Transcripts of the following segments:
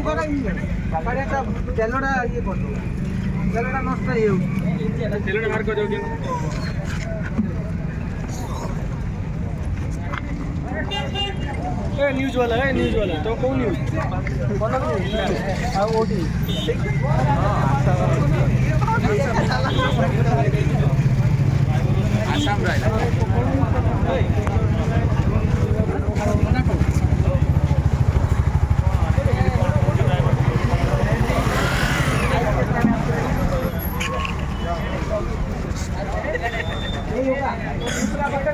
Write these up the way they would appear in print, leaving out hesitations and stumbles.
ତେଲଟା ଇଏ କରିଦେବ ତେଲଟା ନଷ୍ଟ ହେଇଯାଉଛି ତେଲଟା ବାହାର କରିଦେବ न्यूज वाला है न्यूज वाला तो कौन न्यूज आसाम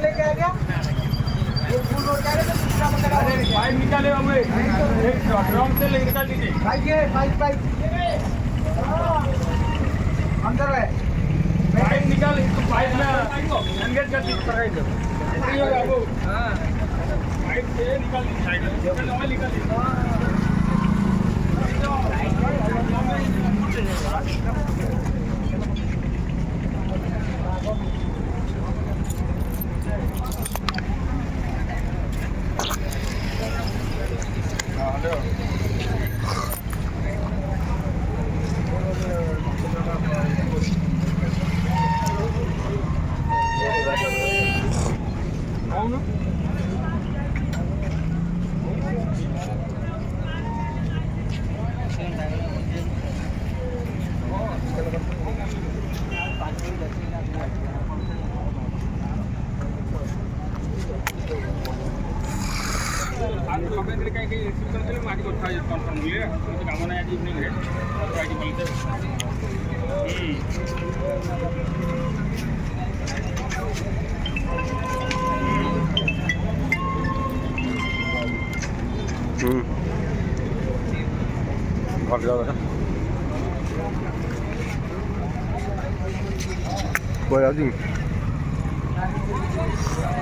लेके आ गया पाइप निकाले हुए एक ड्रम से ले निकाल दीजिए पाइप अंदर है पाइप निकाल इसको पाइप में एंगेज कर दीजिए हाँ पाइप से निकाल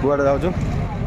କୁଆଡ଼େ ଯାଉଛୁ?